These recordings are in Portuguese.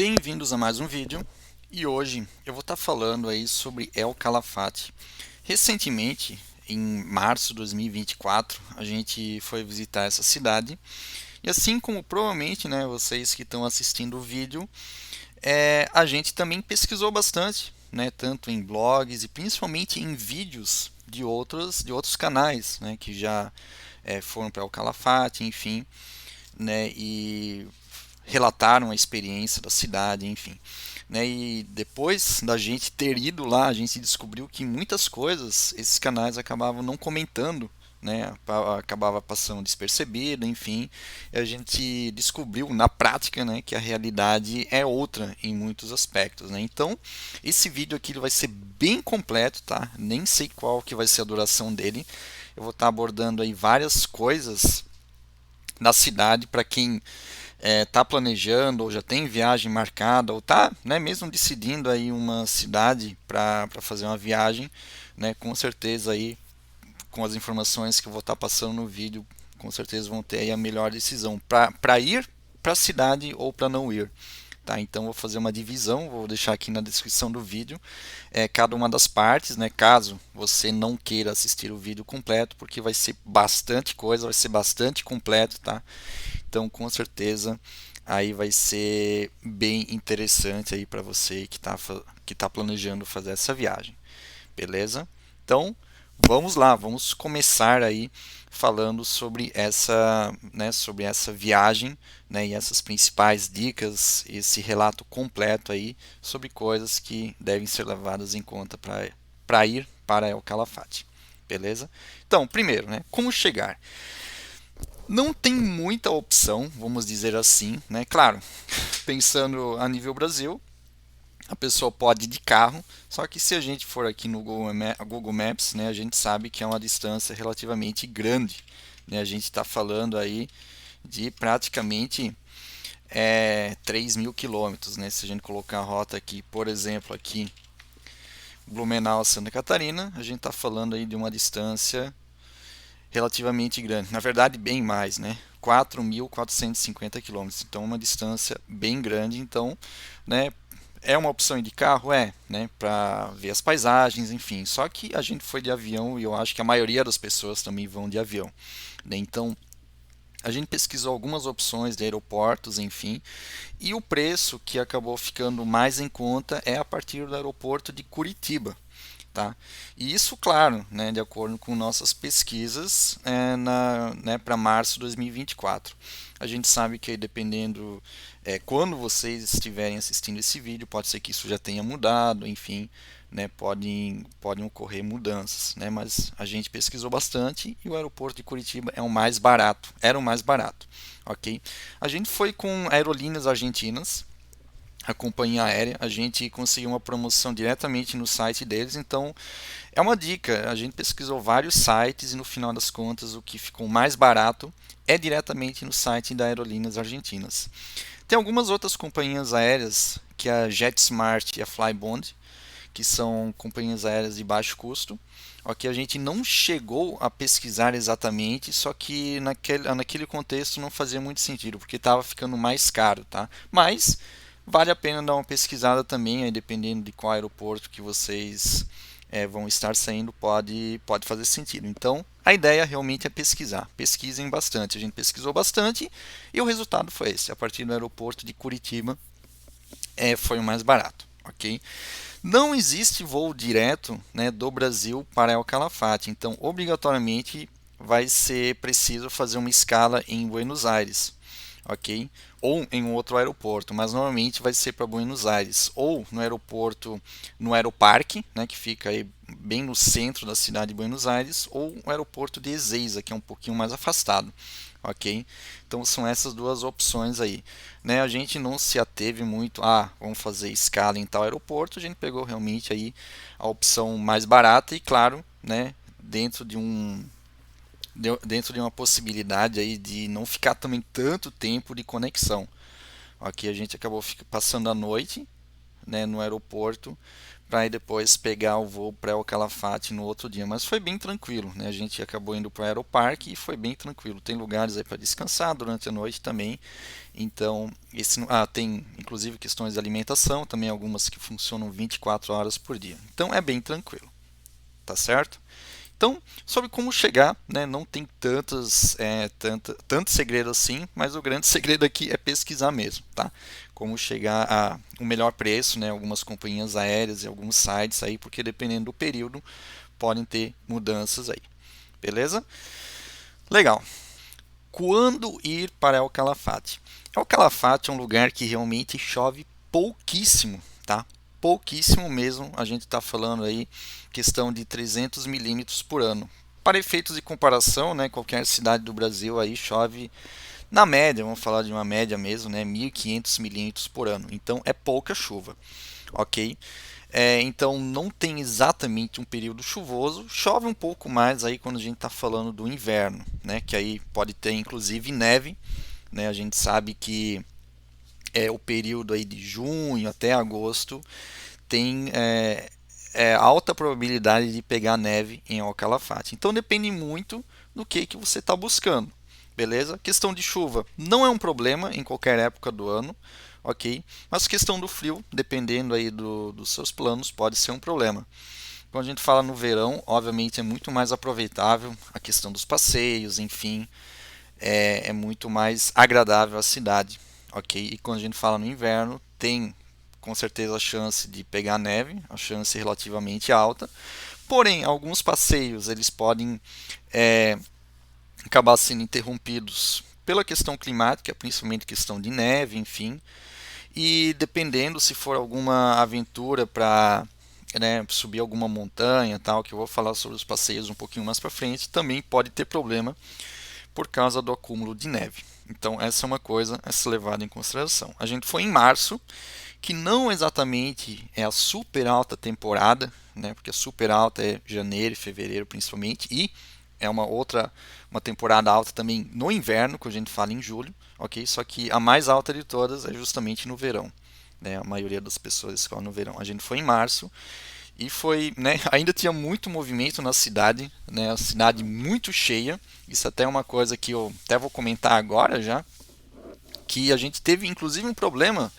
Bem-vindos a mais um vídeo e hoje eu vou estar falando aí sobre El Calafate. Recentemente, em março de 2024, a gente foi visitar essa cidade e assim como provavelmente vocês que estão assistindo o vídeo, a gente também pesquisou bastante, tanto em blogs e principalmente em vídeos de outros canais, que já foram para El Calafate, enfim, e relataram a experiência da cidade, enfim. E depois da gente ter ido lá, a gente descobriu que muitas coisas esses canais acabavam não comentando, acabava passando despercebido, enfim, e a gente descobriu na prática, que a realidade é outra em muitos aspectos, Então, esse vídeo aqui ele vai ser bem completo, tá? Nem sei qual que vai ser a duração dele. Eu vou estar abordando aí várias coisas da cidade para quem está planejando ou já tem viagem marcada ou está mesmo decidindo aí uma cidade para fazer uma viagem, com certeza aí com as informações que eu vou estar passando no vídeo, com certeza vão ter aí a melhor decisão para ir para a cidade ou para não ir. Tá, então vou fazer uma divisão, vou deixar aqui na descrição do vídeo cada uma das partes, caso você não queira assistir o vídeo completo, porque vai ser bastante coisa, vai ser bastante completo, tá? Então, com certeza, aí vai ser bem interessante aí para você que tá planejando fazer essa viagem, beleza? Então, vamos lá, vamos começar aí falando sobre essa viagem, e essas principais dicas, esse relato completo aí sobre coisas que devem ser levadas em conta para ir para El Calafate, beleza? Então, primeiro, como chegar? Não tem muita opção, vamos dizer assim, Claro, pensando a nível Brasil, a pessoa pode ir de carro, só que se a gente for aqui no Google Maps, a gente sabe que é uma distância relativamente grande, A gente está falando aí de praticamente 3 mil quilômetros, Se a gente colocar a rota aqui, por exemplo, aqui Blumenau, Santa Catarina, a gente está falando aí de uma distância relativamente grande. Na verdade, bem mais, 4.450 quilômetros. Então, uma distância bem grande. Então, né, é uma opção de carro? Para ver as paisagens, enfim. Só que a gente foi de avião e eu acho que a maioria das pessoas também vão de avião. Então, a gente pesquisou algumas opções de aeroportos, enfim, e o preço que acabou ficando mais em conta é a partir do aeroporto de Curitiba. Tá? E isso, claro, de acordo com nossas pesquisas para março de 2024. A gente sabe que dependendo quando vocês estiverem assistindo esse vídeo, pode ser que isso já tenha mudado, enfim, podem ocorrer mudanças, mas a gente pesquisou bastante e o aeroporto de Curitiba é o mais barato, era o mais barato, ok? A gente foi com aerolíneas argentinas, a companhia aérea, a gente conseguiu uma promoção diretamente no site deles, então é uma dica, a gente pesquisou vários sites e no final das contas o que ficou mais barato é diretamente no site da Aerolíneas Argentinas. Tem algumas outras companhias aéreas, que é a JetSmart e a Flybond, que são companhias aéreas de baixo custo. Ok, a gente não chegou a pesquisar exatamente, só que naquele contexto não fazia muito sentido, porque estava ficando mais caro, tá? Mas vale a pena dar uma pesquisada também, aí dependendo de qual aeroporto que vocês vão estar saindo, pode fazer sentido. Então, a ideia realmente é pesquisar. Pesquisem bastante. A gente pesquisou bastante e o resultado foi esse. A partir do aeroporto de Curitiba foi o mais barato, ok? Não existe voo direto, do Brasil para El Calafate, então obrigatoriamente vai ser preciso fazer uma escala em Buenos Aires, ok? Ou em um outro aeroporto, mas normalmente vai ser para Buenos Aires, ou no aeroporto, no Aeroparque, que fica aí bem no centro da cidade de Buenos Aires, ou o aeroporto de Ezeiza, que é um pouquinho mais afastado, ok? Então são essas duas opções aí. A gente não se ateve muito a vamos fazer escala em tal aeroporto, a gente pegou realmente aí a opção mais barata e claro, dentro de uma possibilidade aí de não ficar também tanto tempo de conexão. Aqui a gente acabou passando a noite, né, no aeroporto para ir depois pegar o voo para El Calafate no outro dia. Mas foi bem tranquilo, né? A gente acabou indo para o Aeroparque e foi bem tranquilo. Tem lugares aí para descansar durante a noite também. Então, tem inclusive questões de alimentação, também algumas que funcionam 24 horas por dia. Então é bem tranquilo, tá certo? Então, sobre como chegar, né, não tem tanto segredo assim, mas o grande segredo aqui é pesquisar mesmo, tá? Como chegar a um melhor preço, né, algumas companhias aéreas e alguns sites aí, porque dependendo do período podem ter mudanças aí, beleza? Legal. Quando ir para El Calafate? El Calafate é um lugar que realmente chove pouquíssimo, tá? Pouquíssimo mesmo. A gente está falando aí questão de 300 milímetros por ano. Para efeitos de comparação, né, qualquer cidade do Brasil aí chove na média, vamos falar de uma média mesmo, né, 1.500 milímetros por ano. Então é pouca chuva, ok? Então não tem exatamente um período chuvoso, chove um pouco mais aí quando a gente está falando do inverno, né? Que aí pode ter inclusive neve, né? A gente sabe que o período aí de junho até agosto tem alta probabilidade de pegar neve em El Calafate. Então depende muito do que você está buscando, beleza? Questão de chuva não é um problema em qualquer época do ano, ok? Mas questão do frio, dependendo aí dos seus planos, pode ser um problema. Quando a gente fala no verão, obviamente é muito mais aproveitável a questão dos passeios, enfim, é muito mais agradável a cidade, ok? E quando a gente fala no inverno, tem com certeza a chance de pegar neve, a chance é relativamente alta. Porém, alguns passeios eles podem é, acabar sendo interrompidos pela questão climática, principalmente questão de neve, enfim. E dependendo se for alguma aventura para, né, subir alguma montanha, tal, que eu vou falar sobre os passeios um pouquinho mais para frente, também pode ter problema por causa do acúmulo de neve. Então essa é uma coisa a ser levada em consideração. A gente foi em março, que não exatamente é a super alta temporada, né? Porque a super alta é janeiro e fevereiro principalmente, e é uma temporada alta também no inverno, que a gente fala em julho, ok? Só que a mais alta de todas é justamente no verão, né? A maioria das pessoas escolhe no verão. A gente foi em março e foi, né? Ainda tinha muito movimento na cidade, né? A cidade muito cheia. Isso até é uma coisa que eu até vou comentar agora já, que a gente teve inclusive um problema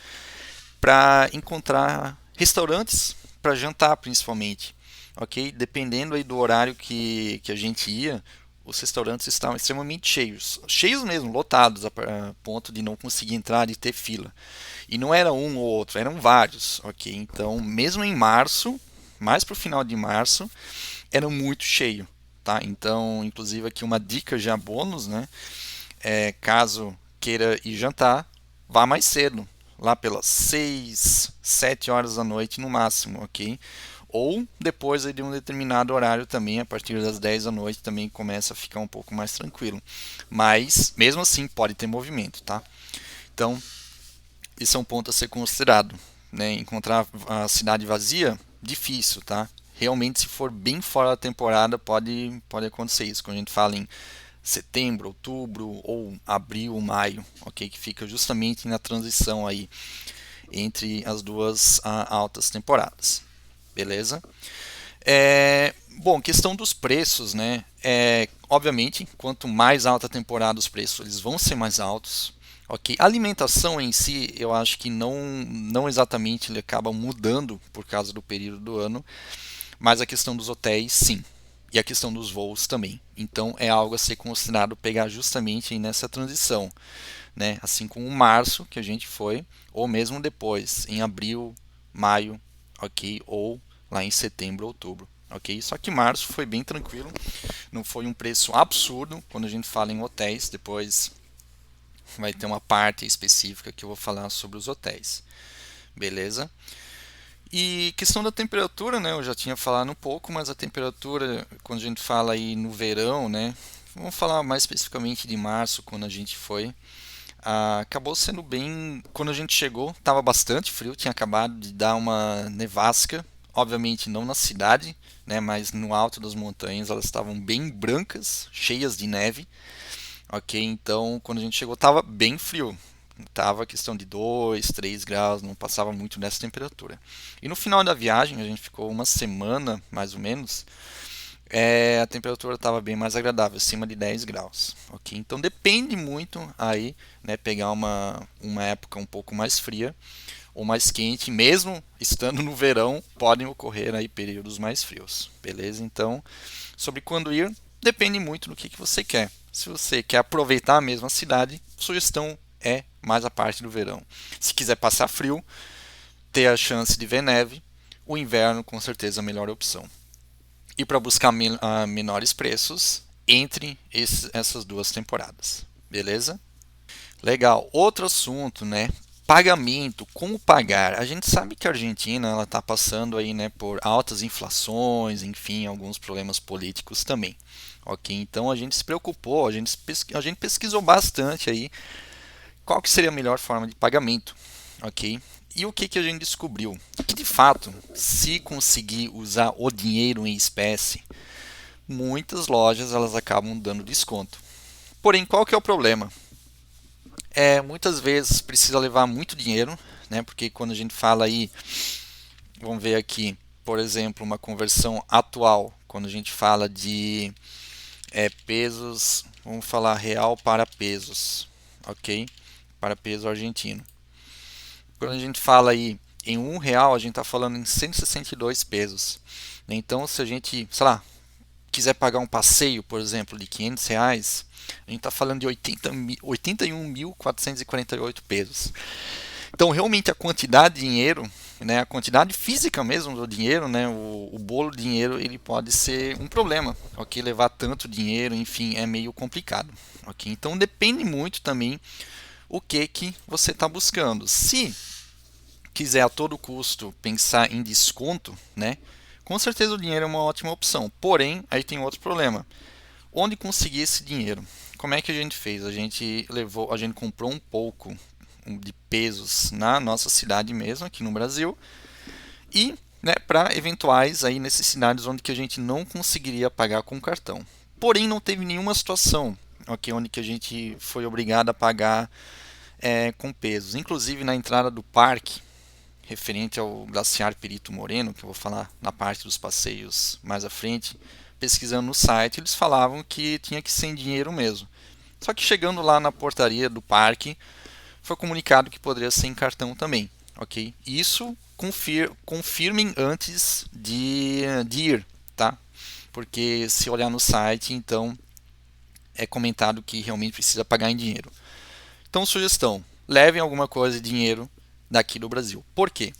para encontrar restaurantes para jantar, principalmente, ok? Dependendo aí do horário que a gente ia, os restaurantes estavam extremamente cheios, cheios mesmo, lotados a ponto de não conseguir entrar e ter fila. E não era um ou outro, eram vários, ok? Então, mesmo em março, mais para o final de março, era muito cheio, tá? Então, inclusive aqui uma dica já bônus, né? Caso queira ir jantar, vá mais cedo, lá pelas 6, 7 horas da noite no máximo, ok? Ou depois de um determinado horário também, a partir das 10 da noite também começa a ficar um pouco mais tranquilo. Mas mesmo assim pode ter movimento, tá? Então, isso é um ponto a ser considerado, né? Encontrar a cidade vazia, difícil, tá? Realmente, se for bem fora da temporada, pode acontecer isso. Quando a gente fala em setembro, outubro ou abril, maio, ok? Que fica justamente na transição aí entre as duas altas temporadas, beleza? Bom, questão dos preços, né? Obviamente, quanto mais alta a temporada, os preços eles vão ser mais altos, ok? A alimentação em si, eu acho que não exatamente ele acaba mudando por causa do período do ano, mas a questão dos hotéis, sim. E a questão dos voos também. Então é algo a ser considerado pegar justamente nessa transição, né? Assim como o março que a gente foi, ou mesmo depois, em abril, maio, ok? Ou lá em setembro, outubro, ok? Só que março foi bem tranquilo, não foi um preço absurdo quando a gente fala em hotéis. Depois vai ter uma parte específica que eu vou falar sobre os hotéis, beleza? E questão da temperatura, né? Eu já tinha falado um pouco, mas a temperatura, quando a gente fala aí no verão, né? Vamos falar mais especificamente de março, quando a gente foi. Acabou sendo bem. Quando a gente chegou, estava bastante frio, tinha acabado de dar uma nevasca. Obviamente não na cidade, né? Mas no alto das montanhas elas estavam bem brancas, cheias de neve. Ok, então quando a gente chegou estava bem frio, Tava questão de 2, 3 graus, não passava muito dessa temperatura. E no final da viagem, a gente ficou uma semana, mais ou menos, a temperatura estava bem mais agradável, acima de 10 graus, ok? Então depende muito aí, né, pegar uma época um pouco mais fria ou mais quente, mesmo estando no verão, podem ocorrer aí períodos mais frios, beleza? Então, sobre quando ir, depende muito do que você quer. Se você quer aproveitar mesmo a cidade, sugestão é mais a parte do verão. Se quiser passar frio, ter a chance de ver neve, o inverno com certeza é a melhor opção. E para buscar menores preços entre essas duas temporadas, beleza? Legal. Outro assunto, né? Pagamento, como pagar? A gente sabe que a Argentina ela está passando aí, né, por altas inflações, enfim, alguns problemas políticos também. Ok, então a gente se preocupou, a gente pesquisou bastante aí qual que seria a melhor forma de pagamento, ok? E o que, que a gente descobriu? Que de fato, se conseguir usar o dinheiro em espécie, muitas lojas elas acabam dando desconto. Porém, qual que é o problema? Muitas vezes precisa levar muito dinheiro, né? Porque quando a gente fala aí, vamos ver aqui, por exemplo, uma conversão atual, quando a gente fala de pesos, vamos falar real para pesos, ok? Para peso argentino. Quando a gente fala aí em R$ 1, a gente está falando em 162 pesos. Então, se a gente, sei lá, quiser pagar um passeio, por exemplo, de R$ 500, a gente está falando de 81.448 pesos. Então, realmente, a quantidade de dinheiro, né, a quantidade física mesmo do dinheiro, né, o bolo de dinheiro, ele pode ser um problema, ok? Levar tanto dinheiro, enfim, é meio complicado, ok? Então, depende muito também o que você está buscando. Se quiser a todo custo pensar em desconto, né, com certeza o dinheiro é uma ótima opção. Porém, aí tem outro problema. Onde conseguir esse dinheiro? Como é que a gente fez? A gente comprou um pouco de pesos na nossa cidade mesmo, aqui no Brasil, e, né, para eventuais aí necessidades onde que a gente não conseguiria pagar com cartão. Porém, não teve nenhuma situação, ok, onde que a gente foi obrigado a pagar com pesos. Inclusive na entrada do parque, referente ao glaciar Perito Moreno, que eu vou falar na parte dos passeios mais à frente, pesquisando no site, eles falavam que tinha que ser em dinheiro mesmo. Só que chegando lá na portaria do parque, foi comunicado que poderia ser em cartão também, ok? Isso confirmem antes de ir, tá? Porque se olhar no site, então é comentado que realmente precisa pagar em dinheiro. Então, sugestão: levem alguma coisa de dinheiro daqui do Brasil. Por quê?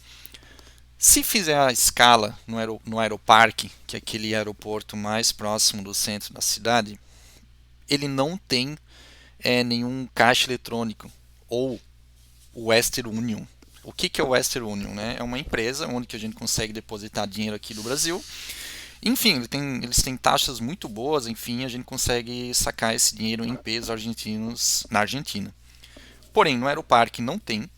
Se fizer a escala no Aeroparque, que é aquele aeroporto mais próximo do centro da cidade, ele não tem nenhum caixa eletrônico ou o Western Union. O que é o Western Union? Né? É uma empresa onde que a gente consegue depositar dinheiro aqui do Brasil. Enfim, eles têm taxas muito boas, enfim, a gente consegue sacar esse dinheiro em pesos argentinos na Argentina. Porém, no Aeroparque não tem.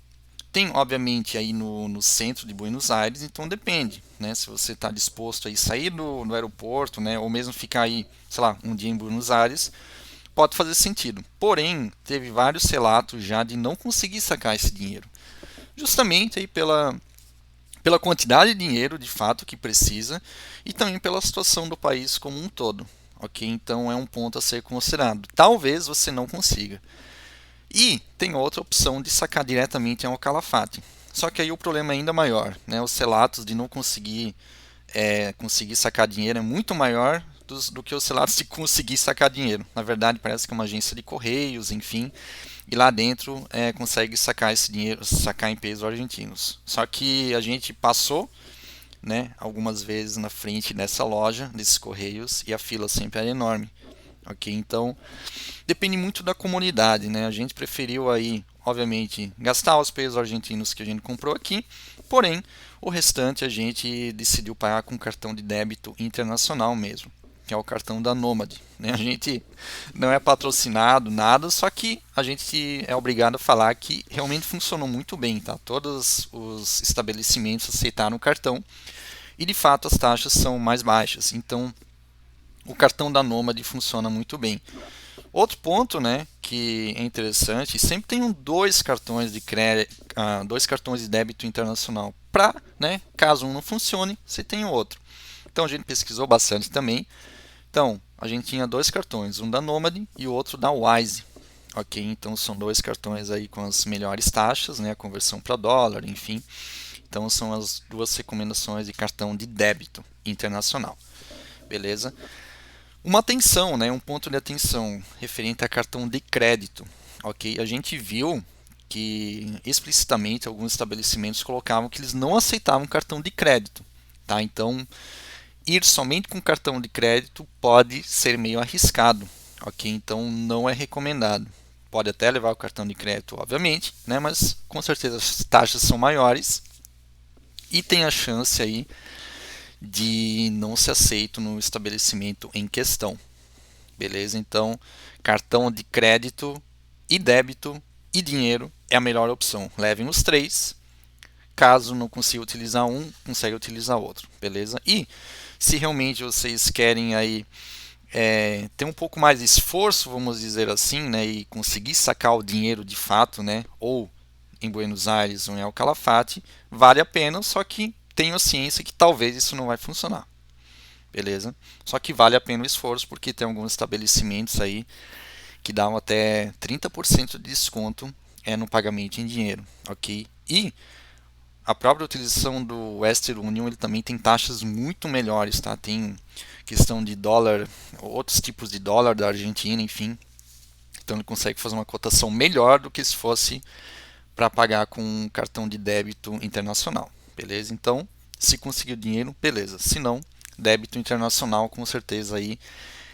Tem, obviamente, aí no centro de Buenos Aires, então depende, né? Se você está disposto a sair do aeroporto, né? Ou mesmo ficar aí, sei lá, um dia em Buenos Aires, pode fazer sentido. Porém, teve vários relatos já de não conseguir sacar esse dinheiro. Justamente aí pela quantidade de dinheiro, de fato, que precisa e também pela situação do país como um todo, ok? Então é um ponto a ser considerado. Talvez você não consiga. E tem outra opção de sacar diretamente em Calafate. Só que aí o problema é ainda maior, né? Os relatos de não conseguir sacar dinheiro é muito maior do que os relatos de conseguir sacar dinheiro. Na verdade, parece que é uma agência de correios, enfim, e lá dentro consegue sacar esse dinheiro, sacar em pesos argentinos. Só que a gente passou, né, algumas vezes na frente dessa loja, desses correios, e a fila sempre era enorme. Ok, então depende muito da comunidade, né? A gente preferiu aí, obviamente, gastar os pesos argentinos que a gente comprou aqui, porém, o restante a gente decidiu pagar com cartão de débito internacional mesmo, que é o cartão da Nomad, né? A gente não é patrocinado, nada, só que a gente é obrigado a falar que realmente funcionou muito bem, tá? Todos os estabelecimentos aceitaram o cartão e, de fato, as taxas são mais baixas, então o cartão da Nomad funciona muito bem. Outro ponto, né, que é interessante, sempre tem dois cartões de crédito, dois cartões de débito internacional para, né, caso um não funcione, você tem o outro. Então a gente pesquisou bastante também. Então a gente tinha dois cartões, um da Nomad e o outro da Wise. Ok, então são dois cartões aí com as melhores taxas, né, a conversão para dólar, enfim. Então são as duas recomendações de cartão de débito internacional, beleza? Uma atenção, né, um ponto de atenção referente a cartão de crédito, ok? A gente viu que explicitamente alguns estabelecimentos colocavam que eles não aceitavam cartão de crédito, tá? Então ir somente com cartão de crédito pode ser meio arriscado, ok? Então não é recomendado. Pode até levar o cartão de crédito, obviamente, né? Mas com certeza as taxas são maiores e tem a chance aí de não ser aceito no estabelecimento em questão. Beleza? Então, cartão de crédito e débito e dinheiro é a melhor opção. Levem os três. Caso não consiga utilizar um, consegue utilizar outro. Beleza? E se realmente vocês querem aí ter um pouco mais de esforço, vamos dizer assim, né, e conseguir sacar o dinheiro de fato, né, ou em Buenos Aires ou em El Calafate, vale a pena, só que tenho ciência que talvez isso não vai funcionar, beleza? Só que vale a pena o esforço, porque tem alguns estabelecimentos aí que dão até 30% de desconto no pagamento em dinheiro, ok? E a própria utilização do Western Union ele também tem taxas muito melhores, tá? Tem questão de dólar, outros tipos de dólar da Argentina, enfim. Então ele consegue fazer uma cotação melhor do que se fosse para pagar com um cartão de débito internacional, beleza? Então, se conseguir o dinheiro, beleza. Se não, débito internacional com certeza aí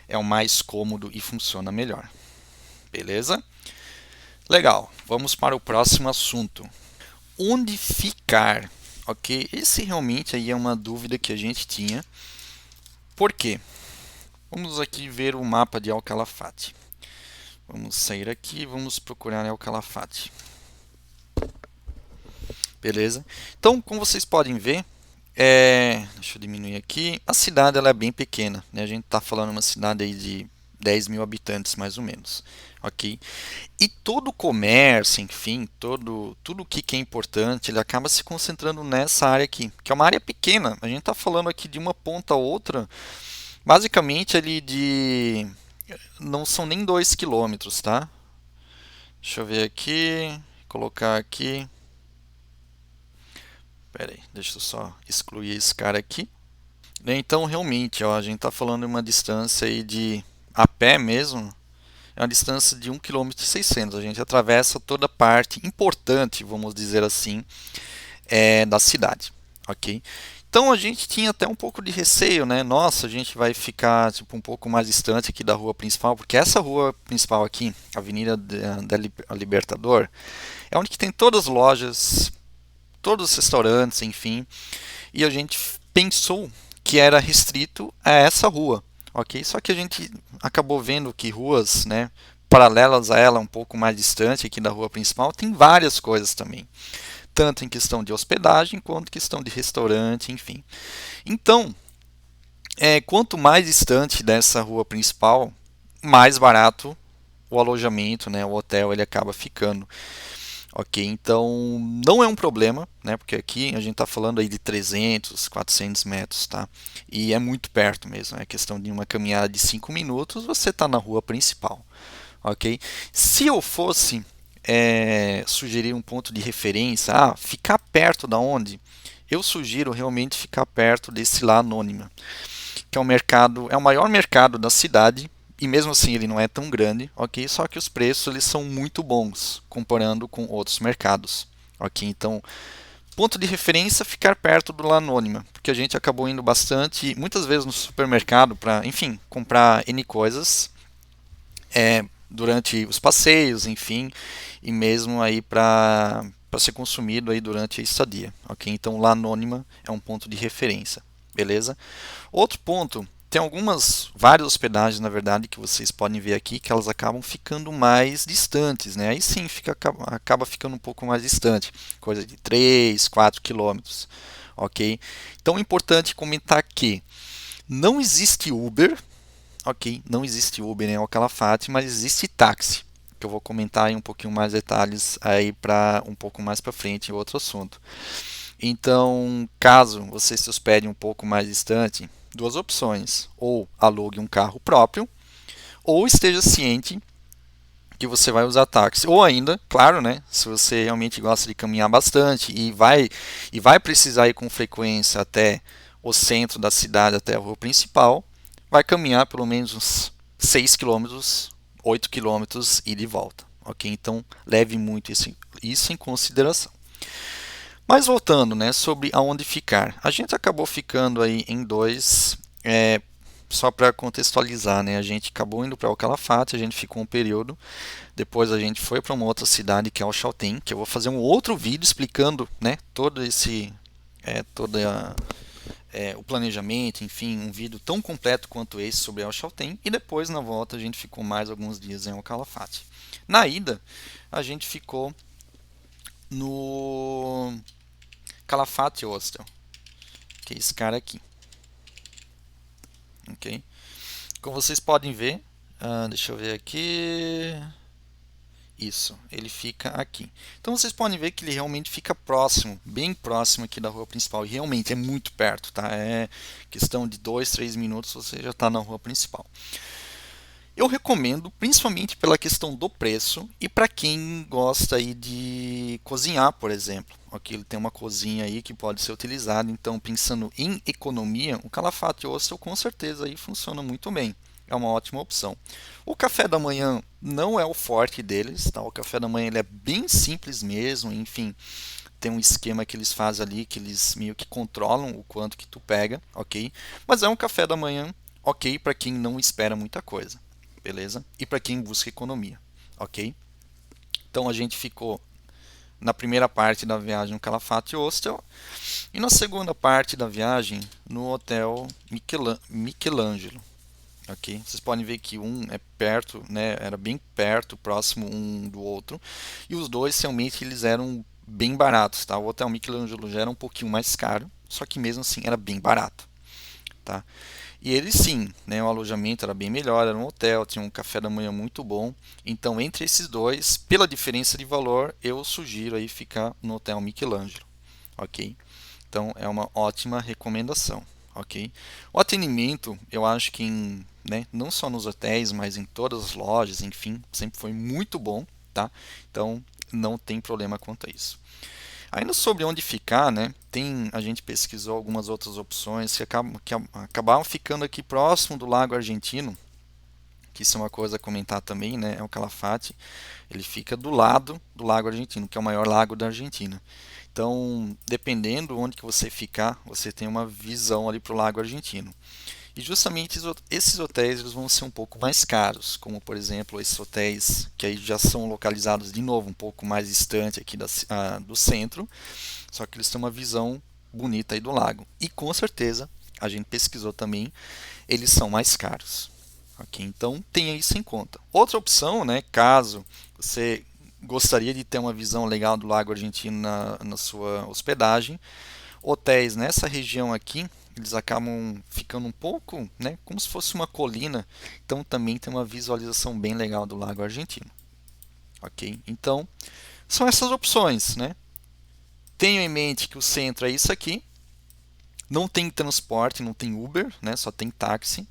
é o mais cômodo e funciona melhor, beleza? Legal, vamos para o próximo assunto. Onde ficar? Ok, esse realmente aí é uma dúvida que a gente tinha. Por quê? Vamos aqui ver o mapa de El Calafate. Vamos sair aqui, vamos procurar El Calafate. Beleza? Então, como vocês podem ver, deixa eu diminuir aqui. A cidade ela é bem pequena, né? A gente está falando de uma cidade aí de 10 mil habitantes, mais ou menos. Ok? E todo o comércio, enfim, tudo que é importante, ele acaba se concentrando nessa área aqui, que é uma área pequena. A gente está falando aqui de uma ponta a outra, basicamente ali de. Não são nem 2 quilômetros, tá? Deixa eu ver aqui, colocar aqui. Pera aí, deixa eu só excluir esse cara aqui. Então, realmente, ó, a gente está falando de uma distância aí de, a pé mesmo, é uma distância de 1,6 km. A gente atravessa toda a parte importante, vamos dizer assim, da cidade, ok? Então a gente tinha até um pouco de receio, né? Nossa, a gente vai ficar tipo, um pouco mais distante aqui da rua principal, porque essa rua principal aqui, Avenida da Libertador, é onde que tem todas as lojas, todos os restaurantes, enfim. E a gente pensou que era restrito a essa rua, ok? Só que a gente acabou vendo que ruas, né, paralelas a ela, um pouco mais distante aqui da rua principal, tem várias coisas também, tanto em questão de hospedagem quanto questão de restaurante, enfim. Então, quanto mais distante dessa rua principal, mais barato o alojamento, né, o hotel, ele acaba ficando. Ok, então não é um problema, né? Porque aqui a gente está falando aí de 300, 400 metros, tá? E é muito perto mesmo. É questão de uma caminhada de 5 minutos, você está na rua principal, ok? Se eu fosse sugerir um ponto de referência, ficar perto da onde? Eu sugiro realmente ficar perto desse lá Anônima, que é um mercado, é o maior mercado da cidade e mesmo assim ele não é tão grande, ok? Só que os preços eles são muito bons comparando com outros mercados, ok? Então, ponto de referência ficar perto do La Anônima, porque a gente acabou indo bastante, muitas vezes no supermercado para, enfim, comprar N coisas durante os passeios, enfim, e mesmo aí para ser consumido aí durante a estadia, ok? Então, La Anônima é um ponto de referência, beleza? Outro ponto, tem várias hospedagens, na verdade, que vocês podem ver aqui, que elas acabam ficando mais distantes, né? Aí sim acaba ficando um pouco mais distante, coisa de 3, 4 quilômetros, ok? Então é importante comentar que não existe Uber, ok, não existe Uber em El Calafate, mas existe táxi, que eu vou comentar aí um pouquinho mais detalhes aí para um pouco mais para frente em outro assunto. Então, caso você se hospede um pouco mais distante, duas opções: ou alugue um carro próprio, ou esteja ciente que você vai usar táxi. Ou ainda, claro, né, se você realmente gosta de caminhar bastante e vai precisar ir com frequência até o centro da cidade, até a rua principal, vai caminhar pelo menos uns 6 quilômetros, 8 quilômetros e de volta. Ok? Então leve muito isso em consideração. Mas voltando, né, sobre aonde ficar. A gente acabou ficando aí em dois, só para contextualizar, né, a gente acabou indo para o Calafate, a gente ficou um período, depois a gente foi para uma outra cidade que é o Chaltén, que eu vou fazer um outro vídeo explicando, né, todo esse, toda o planejamento, enfim, um vídeo tão completo quanto esse sobre El Chaltén, e depois na volta a gente ficou mais alguns dias em El Calafate. Na ida, a gente ficou no Calafate Hostel, que é esse cara aqui, ok? Como vocês podem ver, deixa eu ver aqui, isso, ele fica aqui. Então vocês podem ver que ele realmente fica próximo, bem próximo aqui da rua principal. E realmente é muito perto, tá? É questão de 2, 3 minutos você já está na rua principal. Eu recomendo, principalmente pela questão do preço e para quem gosta aí de cozinhar, por exemplo. Aqui ele tem uma cozinha aí que pode ser utilizada, então pensando em economia, o Calafate Hostel com certeza aí funciona muito bem. É uma ótima opção. O café da manhã não é o forte deles, tá? O café da manhã ele é bem simples mesmo, enfim, tem um esquema que eles fazem ali que eles meio que controlam o quanto que tu pega, ok? Mas é um café da manhã ok para quem não espera muita coisa, beleza? E para quem busca economia, ok? Então a gente ficou na primeira parte da viagem no Calafate Hostel e na segunda parte da viagem no Hotel Michelangelo, ok? Vocês podem ver que um é perto, né? Era bem perto, próximo um do outro, e os dois realmente eles eram bem baratos, tá? O Hotel Michelangelo já era um pouquinho mais caro, só que mesmo assim era bem barato, tá? E ele sim, né, o alojamento era bem melhor, era um hotel, tinha um café da manhã muito bom. Então, entre esses dois, pela diferença de valor, eu sugiro aí ficar no Hotel Michelangelo, ok? Então, é uma ótima recomendação, ok? O atendimento, eu acho que né, não só nos hotéis, mas em todas as lojas, enfim, sempre foi muito bom, tá? Então, não tem problema quanto a isso. Ainda sobre onde ficar, né? A gente pesquisou algumas outras opções que acabaram ficando aqui próximo do Lago Argentino, que isso é uma coisa a comentar também, né? É o Calafate, ele fica do lado do Lago Argentino, que é o maior lago da Argentina. Então, dependendo onde que você ficar, você tem uma visão ali para o Lago Argentino. E justamente esses hotéis eles vão ser um pouco mais caros, como por exemplo esses hotéis que aí já são localizados de novo um pouco mais distante aqui do centro, só que eles têm uma visão bonita aí do lago. E com certeza, a gente pesquisou também, eles são mais caros. Ok, então tenha isso em conta. Outra opção, né, caso você gostaria de ter uma visão legal do Lago Argentino na sua hospedagem, hotéis nessa região aqui, eles acabam ficando um pouco, né, como se fosse uma colina, então também tem uma visualização bem legal do Lago Argentino. Ok? Então, são essas opções, né? Tenham em mente que o centro é isso aqui, não tem transporte, não tem Uber, né, só tem táxi.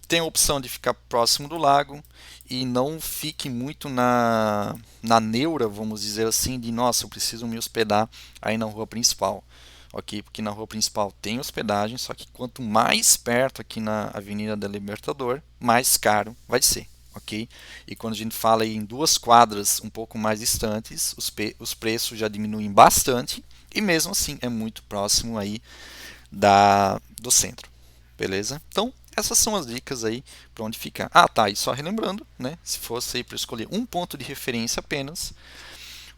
Tem a opção de ficar próximo do lago e não fique muito na neura, vamos dizer assim, de nossa, eu preciso me hospedar aí na rua principal. Ok, porque na rua principal tem hospedagem, só que quanto mais perto aqui na Avenida da Libertador, mais caro vai ser, ok? E quando a gente fala em duas quadras um pouco mais distantes, os preços já diminuem bastante e mesmo assim é muito próximo aí do centro, beleza? Então essas são as dicas aí para onde ficar. Ah, tá, e só relembrando, né? Se fosse para escolher um ponto de referência apenas,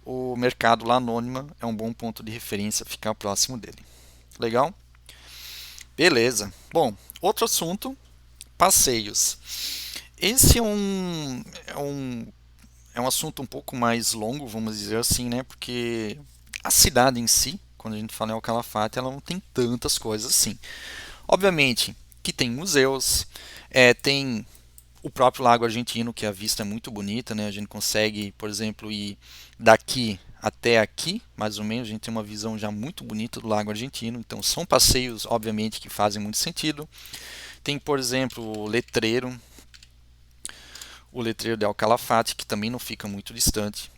o mercado lá Anônima é um bom ponto de referência ficar próximo dele. Legal? Beleza. Bom, outro assunto, passeios. Esse é um assunto um pouco mais longo, vamos dizer assim, né? Porque a cidade em si, quando a gente fala em El Calafate, ela não tem tantas coisas assim. Obviamente, que tem museus, tem o próprio Lago Argentino, que a vista é muito bonita, né? A gente consegue, por exemplo, ir daqui até aqui, mais ou menos, a gente tem uma visão já muito bonita do Lago Argentino, então são passeios, obviamente, que fazem muito sentido. Tem, por exemplo, o letreiro de El Calafate, que também não fica muito distante.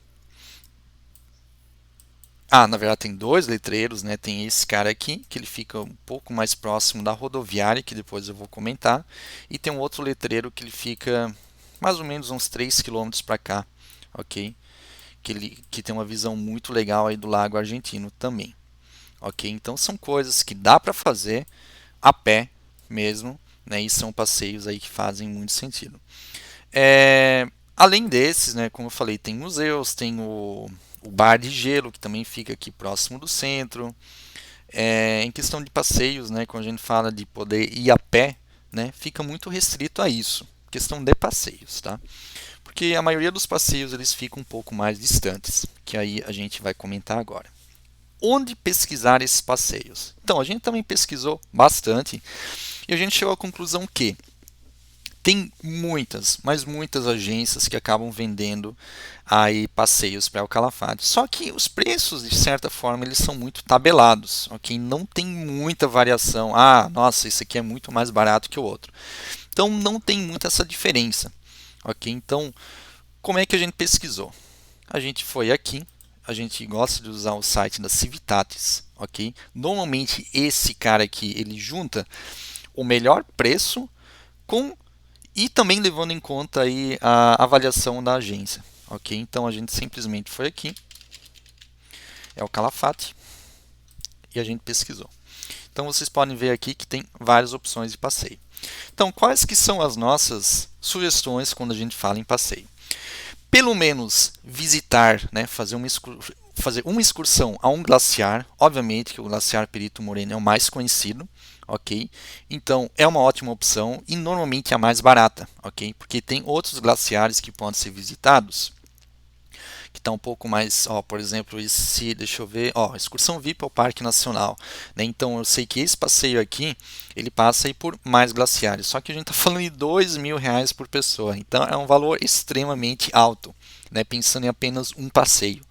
Ah, na verdade tem dois letreiros, né? Tem esse cara aqui, que ele fica um pouco mais próximo da rodoviária, que depois eu vou comentar, e tem um outro letreiro que ele fica mais ou menos uns 3 quilômetros para cá, ok? Que tem uma visão muito legal aí do Lago Argentino também, ok? Então são coisas que dá para fazer a pé mesmo, né? E são passeios aí que fazem muito sentido. Além desses, né, como eu falei, tem museus, tem o Bar de Gelo, que também fica aqui próximo do centro. Em questão de passeios, né, quando a gente fala de poder ir a pé, né, fica muito restrito a isso, questão de passeios, tá? Porque a maioria dos passeios eles ficam um pouco mais distantes, que aí a gente vai comentar agora. Onde pesquisar esses passeios? Então, a gente também pesquisou bastante e a gente chegou à conclusão que tem muitas, mas muitas agências que acabam vendendo aí passeios para o Calafate. Só que os preços, de certa forma, eles são muito tabelados, ok? Não tem muita variação. Ah, nossa, esse aqui é muito mais barato que o outro. Então não tem muita essa diferença, ok? Então, como é que a gente pesquisou? A gente foi aqui, a gente gosta de usar o site da Civitatis, ok? Normalmente esse cara aqui, ele junta o melhor preço com e também levando em conta aí a avaliação da agência, ok? Então a gente simplesmente foi aqui, é o Calafate, e a gente pesquisou. Então vocês podem ver aqui que tem várias opções de passeio. Então quais que são as nossas sugestões quando a gente fala em passeio? Pelo menos visitar, né, fazer uma excursão a um glaciar, obviamente que o glaciar Perito Moreno é o mais conhecido, ok? Então é uma ótima opção e normalmente é a mais barata, ok? Porque tem outros glaciares que podem ser visitados que está um pouco mais, ó, por exemplo, esse, deixa eu ver, ó, excursão VIP ao Parque Nacional, né? Então eu sei que esse passeio aqui ele passa aí por mais glaciares, só que a gente está falando de R$ 2.000 por pessoa, então é um valor extremamente alto, né? Pensando em apenas um passeio,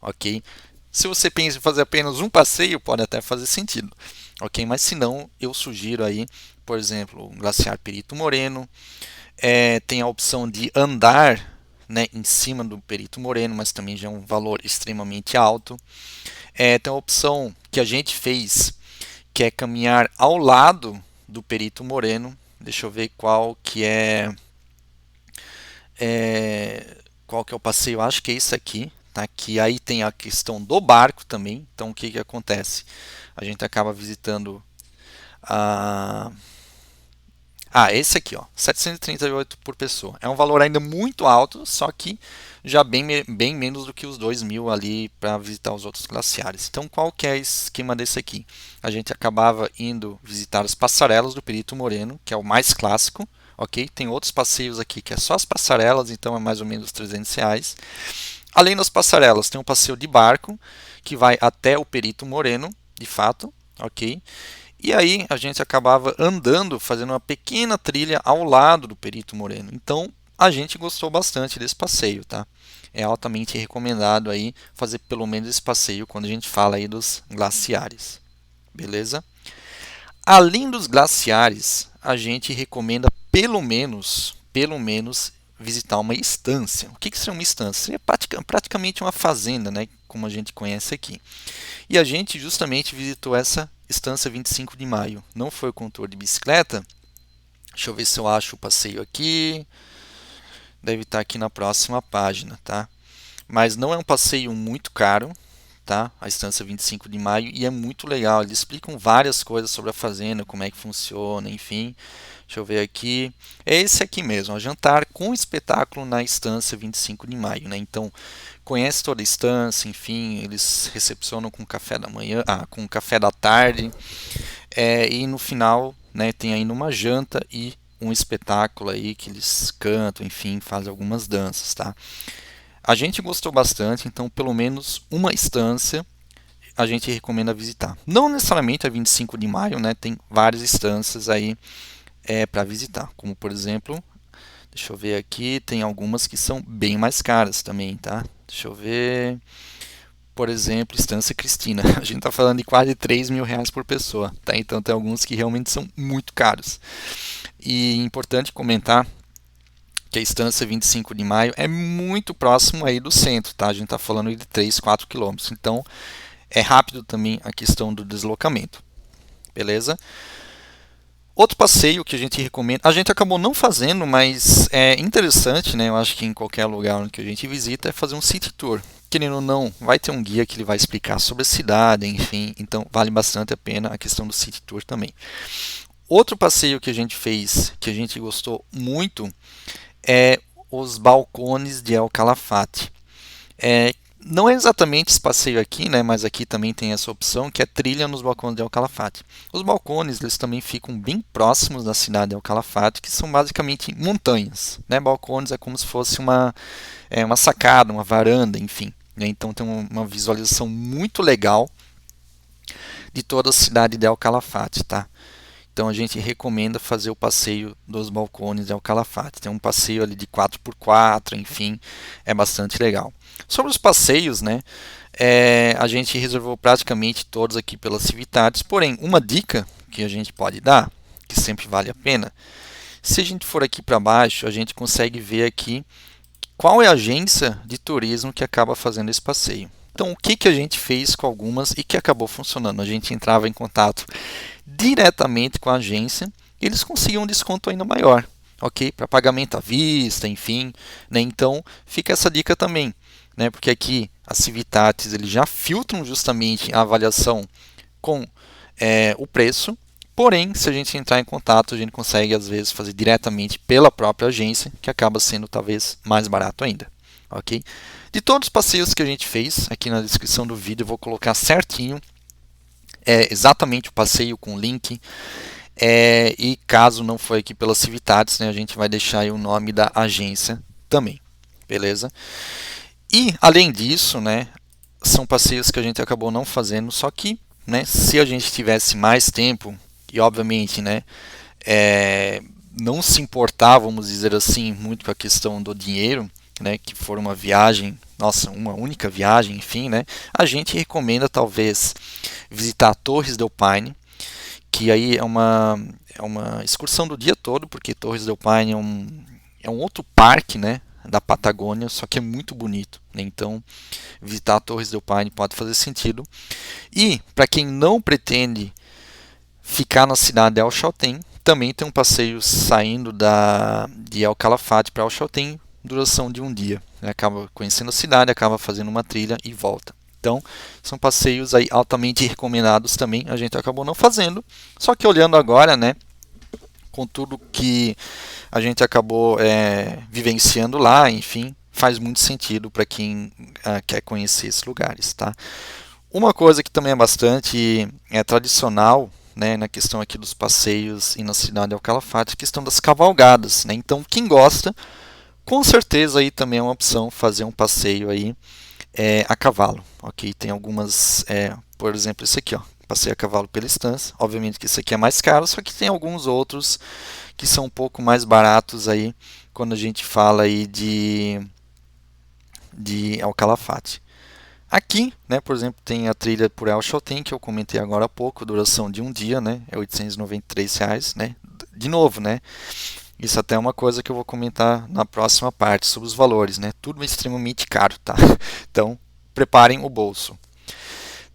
ok? Se você pensa em fazer apenas um passeio, pode até fazer sentido, ok? Mas se não, eu sugiro aí, por exemplo, o Glaciar Perito Moreno, tem a opção de andar, né, em cima do Perito Moreno, mas também já é um valor extremamente alto. Tem a opção que a gente fez, que é caminhar ao lado do Perito Moreno. Deixa eu ver qual que é o passeio. Acho que é esse aqui, tá? Que aí tem a questão do barco também. Então o que que acontece? A gente acaba visitando a esse aqui, ó, 738 por pessoa. É um valor ainda muito alto, só que já bem menos do que os 2.000 ali para visitar os outros glaciares. Então, qual que é o esquema desse aqui? A gente acabava indo visitar as passarelas do Perito Moreno, que é o mais clássico, ok? Tem outros passeios aqui que é só as passarelas, então é mais ou menos R$ 300. Além das passarelas, tem um passeio de barco que vai até o Perito Moreno, de fato, ok? E aí a gente acabava andando, fazendo uma pequena trilha ao lado do Perito Moreno. Então a gente gostou bastante desse passeio, tá? É altamente recomendado aí fazer pelo menos esse passeio quando a gente fala aí dos glaciares. Beleza? Além dos glaciares, a gente recomenda pelo menos visitar uma estância. O que seria uma estância? É praticamente uma fazenda, né? Como a gente conhece aqui. E a gente justamente visitou essa estância 25 de maio. Não foi com tour de bicicleta. Deixa eu ver se eu acho o passeio aqui. Deve estar aqui na próxima página, tá? Mas não é um passeio muito caro, tá? A estância 25 de maio e é muito legal. Eles explicam várias coisas sobre a fazenda, como é que funciona, enfim. Deixa eu ver aqui. É esse aqui mesmo, ó, jantar com espetáculo na estância 25 de maio, né? Então, conhece toda a estância, enfim, eles recepcionam com café da manhã, com café da tarde, e no final, né, tem ainda uma janta e um espetáculo aí que eles cantam, enfim, fazem algumas danças, tá? A gente gostou bastante, então pelo menos uma estância a gente recomenda visitar. Não necessariamente a 25 de maio, né? Tem várias instâncias aí para visitar, como por exemplo, deixa eu ver aqui, tem algumas que são bem mais caras também, tá? Deixa eu ver, por exemplo, Estância Cristina. A gente está falando de quase R$ 3.000 por pessoa, tá? Então tem alguns que realmente são muito caros. E é importante comentar que a Estância 25 de maio é muito próximo aí do centro, tá? A gente está falando de 3, 4 quilômetros. Então é rápido também a questão do deslocamento, beleza? Outro passeio que a gente recomenda, a gente acabou não fazendo, mas é interessante, né? Eu acho que em qualquer lugar que a gente visita é fazer um city tour. Querendo ou não, vai ter um guia que ele vai explicar sobre a cidade, enfim, então vale bastante a pena a questão do city tour também. Outro passeio que a gente fez, que a gente gostou muito, é os balcones de El Calafate. Não é exatamente esse passeio aqui, né, mas aqui também tem essa opção, que é trilha nos balcões de El Calafate. Os balcones eles também ficam bem próximos da cidade de El Calafate, que são basicamente montanhas. Né? Balcones é como se fosse uma sacada, uma varanda, enfim. Né? Então tem uma visualização muito legal de toda a cidade de El Calafate. Tá? Então a gente recomenda fazer o passeio dos balcones de El Calafate. Tem um passeio ali de 4x4, enfim, é bastante legal. Sobre os passeios, né, a gente reservou praticamente todos aqui pelas Civitatis, porém, uma dica que a gente pode dar, que sempre vale a pena, se a gente for aqui para baixo, a gente consegue ver aqui qual é a agência de turismo que acaba fazendo esse passeio. Então, o que a gente fez com algumas e que acabou funcionando? A gente entrava em contato diretamente com a agência e eles conseguiam um desconto ainda maior, ok? Para pagamento à vista, enfim. Né? Então, fica essa dica também, né? Porque aqui as Civitatis eles já filtram justamente a avaliação com o preço. Porém, se a gente entrar em contato, a gente consegue às vezes fazer diretamente pela própria agência, que acaba sendo talvez mais barato ainda, ok? De todos os passeios que a gente fez, aqui na descrição do vídeo eu vou colocar certinho exatamente o passeio com link. E caso não for aqui pela Civitatis, né, a gente vai deixar aí o nome da agência também, beleza? E além disso, né, são passeios que a gente acabou não fazendo, só que, né, se a gente tivesse mais tempo e obviamente, né, não se importar, vamos dizer assim, muito com a questão do dinheiro, né, que for uma viagem, nossa, uma única viagem, enfim, né, a gente recomenda talvez visitar Torres del Paine, que aí é uma excursão do dia todo, porque Torres del Paine é um outro parque, né, da Patagônia, só que é muito bonito, né? Então visitar Torres del Paine pode fazer sentido. E para quem não pretende ficar na cidade de El Chaltén, também tem um passeio saindo de El Calafate para El Chaltén, duração de um dia. Ele acaba conhecendo a cidade, acaba fazendo uma trilha e volta. Então, são passeios aí altamente recomendados também. A gente acabou não fazendo, só que olhando agora, né, com tudo que a gente acabou vivenciando lá, enfim, faz muito sentido para quem quer conhecer esses lugares, tá? Uma coisa que também é bastante tradicional, né, na questão aqui dos passeios e na cidade de El Calafate, a questão das cavalgadas, né? Então, quem gosta, com certeza aí também é uma opção fazer um passeio aí a cavalo, ok? Tem algumas, por exemplo, esse aqui, ó, passeio a cavalo pela estância. Obviamente que esse aqui é mais caro, só que tem alguns outros que são um pouco mais baratos aí quando a gente fala aí de El Calafate. Aqui, né, por exemplo, tem a trilha por El Chaltén, que eu comentei agora há pouco, duração de um dia, né, é R$ 893, né, de novo, né, isso até é uma coisa que eu vou comentar na próxima parte, sobre os valores, né, tudo é extremamente caro, tá, então preparem o bolso.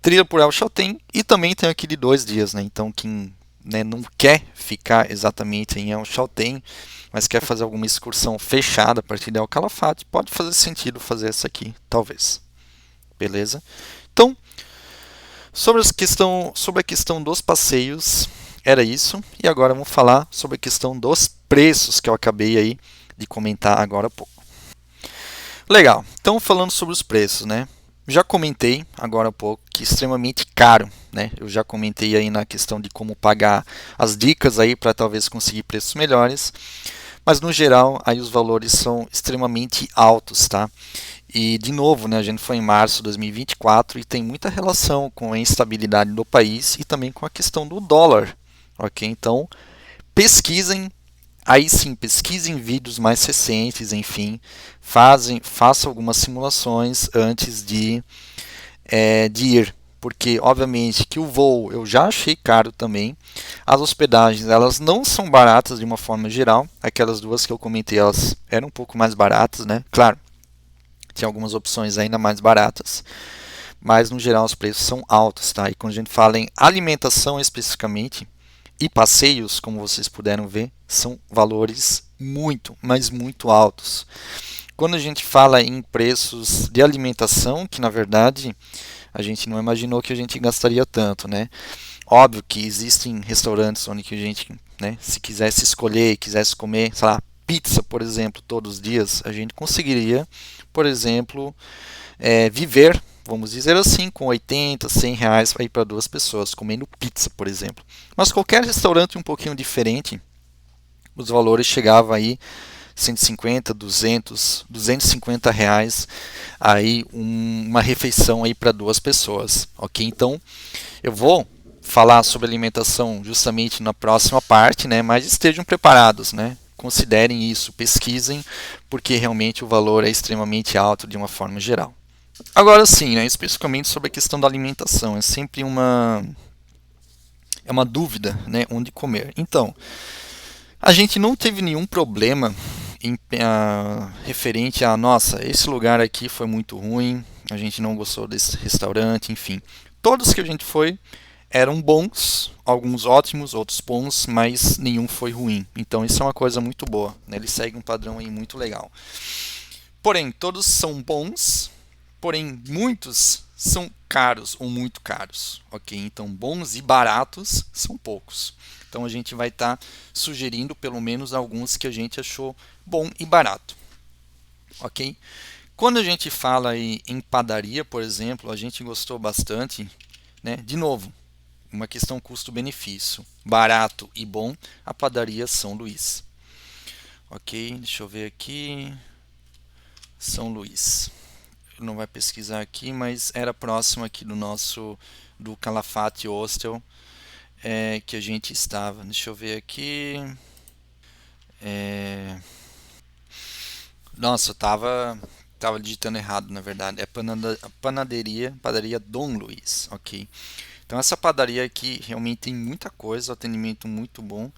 Trilha por El Chaltén e também tem aqui de 2 dias, né, então quem não quer ficar exatamente em El Chaltén, mas quer fazer alguma excursão fechada a partir de El Calafate, pode fazer sentido fazer essa aqui, talvez. Beleza? Então, sobre a questão dos passeios, era isso. E agora vamos falar sobre a questão dos preços que eu acabei aí de comentar agora há pouco. Legal. Então, falando sobre os preços, né? Já comentei agora há pouco que é extremamente caro, né? Eu já comentei aí na questão de como pagar, as dicas aí para talvez conseguir preços melhores. Mas no geral, aí os valores são extremamente altos, tá? E, de novo, né, a gente foi em março de 2024 e tem muita relação com a instabilidade do país e também com a questão do dólar. Ok? Então, pesquisem, aí sim, pesquisem vídeos mais recentes, enfim, façam algumas simulações antes de ir. Porque, obviamente, que o voo eu já achei caro também. As hospedagens, elas não são baratas de uma forma geral. Aquelas duas que eu comentei, elas eram um pouco mais baratas, né? Claro, tem algumas opções ainda mais baratas, mas no geral os preços são altos, tá? E quando a gente fala em alimentação especificamente e passeios, como vocês puderam ver, são valores muito, mas muito altos. Quando a gente fala em preços de alimentação, que na verdade a gente não imaginou que a gente gastaria tanto, né? Óbvio que existem restaurantes onde que a gente, né, se quisesse escolher e quisesse comer, sei lá, pizza, por exemplo, todos os dias, a gente conseguiria, por exemplo, viver, vamos dizer assim, com 80, 100 reais para ir para duas pessoas, comendo pizza, por exemplo. Mas qualquer restaurante um pouquinho diferente, os valores chegavam aí 150, 200, 250 reais aí uma refeição aí para duas pessoas, ok? Então eu vou falar sobre alimentação justamente na próxima parte, né? Mas estejam preparados, né? Considerem isso, pesquisem, porque realmente o valor é extremamente alto de uma forma geral. Agora sim, né, especificamente sobre a questão da alimentação, é uma dúvida, né, onde comer. Então, a gente não teve nenhum problema referente a, nossa, esse lugar aqui foi muito ruim, a gente não gostou desse restaurante, enfim. Todos que a gente foi eram bons, alguns ótimos, outros bons, mas nenhum foi ruim. Então isso é uma coisa muito boa, né? Ele segue um padrão aí muito legal. Porém, todos são bons, porém muitos são caros ou muito caros, ok? Então bons e baratos são poucos. Então a gente vai estar sugerindo pelo menos alguns que a gente achou bom e barato, ok? Quando a gente fala aí em padaria, por exemplo, a gente gostou bastante, né? De novo, uma questão custo-benefício, barato e bom, a padaria São Luís. Ok, deixa eu ver aqui. São Luís. Não vai pesquisar aqui, mas era próximo aqui do Calafate Hostel que a gente estava. Deixa eu ver aqui. É, Nossa, tava digitando errado, na verdade. É padaria Dom Luiz, ok. Então essa padaria aqui realmente tem muita coisa, atendimento muito bom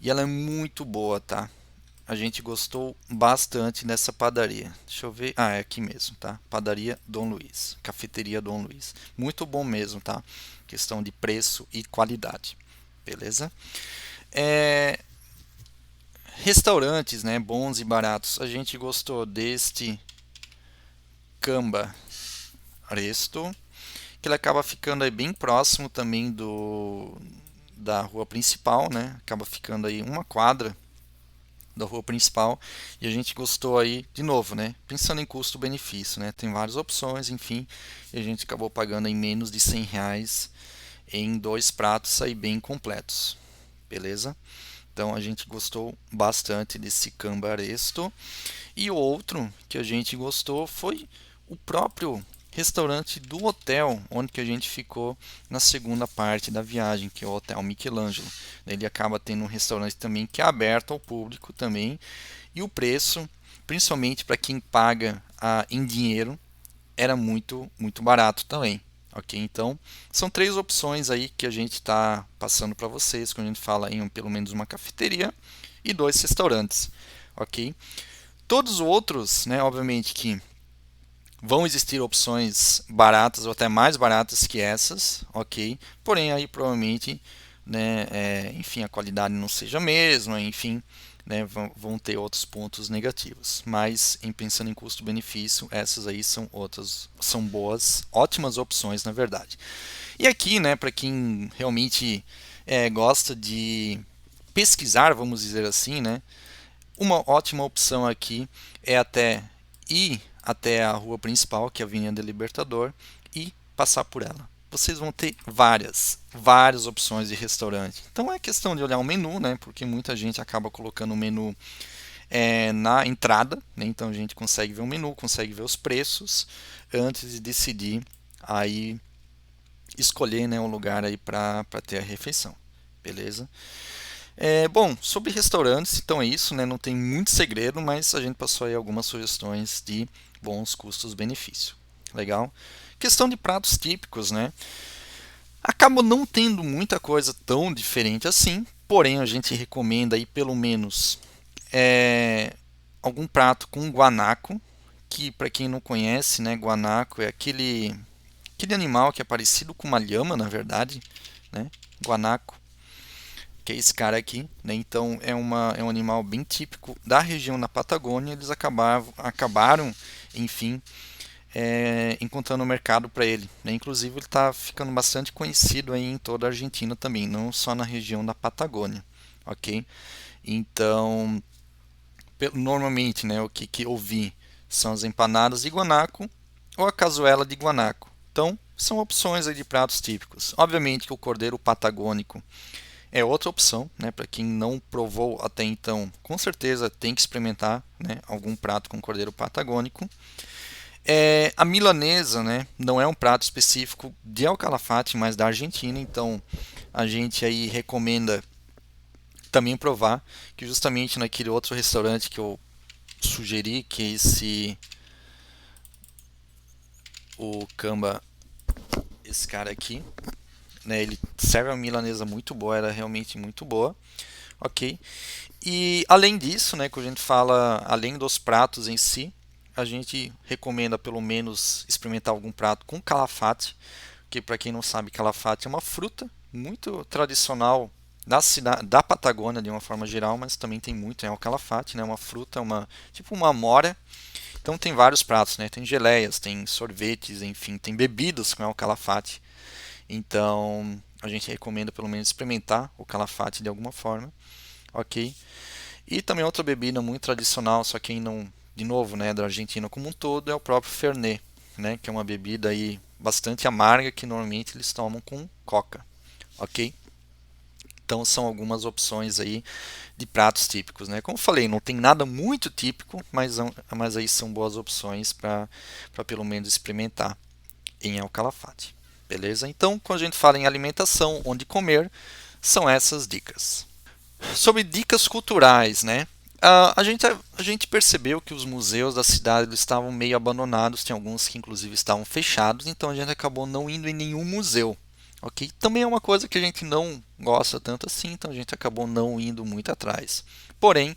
e ela é muito boa, tá? A gente gostou bastante dessa padaria. Deixa eu ver. Ah, é aqui mesmo, tá? Padaria Dom Luiz. Cafeteria Dom Luiz. Muito bom mesmo, tá? Questão de preço e qualidade. Beleza? É, Restaurantes, né? Bons e baratos. A gente gostou deste Camba Resto, que ele acaba ficando aí bem próximo também da rua principal, né? Acaba ficando aí uma quadra da rua principal e a gente gostou aí de novo, né? Pensando em custo-benefício, né? Tem várias opções, enfim, e a gente acabou pagando em menos de 100 reais em dois pratos aí bem completos, beleza? Então a gente gostou bastante desse cambaresto e o outro que a gente gostou foi o próprio restaurante do hotel onde que a gente ficou na segunda parte da viagem, que é o Hotel Michelangelo. Ele acaba tendo um restaurante também que é aberto ao público também, e o preço, principalmente para quem paga em dinheiro, era muito barato também. Ok, então são três opções aí que a gente está passando para vocês quando a gente fala em pelo menos uma cafeteria e dois restaurantes, ok? Todos os outros, né, obviamente que vão existir opções baratas ou até mais baratas que essas, ok? Porém, aí provavelmente, né, enfim, a qualidade não seja a mesma, enfim, né, vão ter outros pontos negativos. Mas, pensando em custo-benefício, essas aí são outras, são boas, ótimas opções, na verdade. E aqui, né, para quem realmente gosta de pesquisar, vamos dizer assim, né, uma ótima opção aqui é até ir até a rua principal, que é a Avenida Libertador, e passar por ela. Vocês vão ter várias opções de restaurante. Então é questão de olhar o menu, né? Porque muita gente acaba colocando o menu na entrada, né? Então a gente consegue ver o menu, consegue ver os preços antes de decidir aí escolher, né, um lugar aí para ter a refeição, beleza? Bom, sobre restaurantes, então é isso, né? Não tem muito segredo, mas a gente passou aí algumas sugestões de bons custos-benefício. Legal? Questão de pratos típicos, né? Acaba não tendo muita coisa tão diferente assim, porém a gente recomenda aí pelo menos algum prato com guanaco, que para quem não conhece, né, guanaco é aquele animal que é parecido com uma lhama, na verdade, né? Guanaco, que é esse cara aqui, né? Então é um animal bem típico da região da Patagônia. Eles acabaram, enfim, encontrando um mercado para ele, né? Inclusive ele está ficando bastante conhecido aí em toda a Argentina também, não só na região da Patagônia, ok? Então, normalmente, né, o que eu vi são as empanadas de guanaco ou a cazuela de guanaco. Então, são opções aí de pratos típicos. Obviamente que o cordeiro patagônico é outra opção, né? Para quem não provou até então, com certeza tem que experimentar, né, algum prato com cordeiro patagônico. A milanesa, né, não é um prato específico de El Calafate, mas da Argentina, então a gente aí recomenda também provar, que justamente naquele outro restaurante que eu sugeri, que é o Camba, esse cara aqui, né, ele serve uma milanesa muito boa, era realmente muito boa, ok? E além disso, né, quando a gente fala, além dos pratos em si, a gente recomenda pelo menos experimentar algum prato com calafate, que para quem não sabe, calafate é uma fruta muito tradicional da Patagônia de uma forma geral, mas também tem muito, o calafate, né, uma fruta, tipo uma amora. Então tem vários pratos, né? Tem geleias, tem sorvetes, enfim, tem bebidas com o calafate. Então a gente recomenda pelo menos experimentar o calafate de alguma forma, ok? E também outra bebida muito tradicional, só quem não, de novo, né, da Argentina como um todo, é o próprio Fernet, né, que é uma bebida aí bastante amarga que normalmente eles tomam com coca, ok? Então são algumas opções aí de pratos típicos, né? Como eu falei, não tem nada muito típico, mas aí são boas opções para pelo menos experimentar em El Calafate, beleza? Então, quando a gente fala em alimentação, onde comer, são essas dicas. Sobre dicas culturais, né? A gente percebeu que os museus da cidade eles estavam meio abandonados, tem alguns que inclusive estavam fechados, então a gente acabou não indo em nenhum museu. Ok? Também é uma coisa que a gente não gosta tanto assim, então a gente acabou não indo muito atrás. Porém,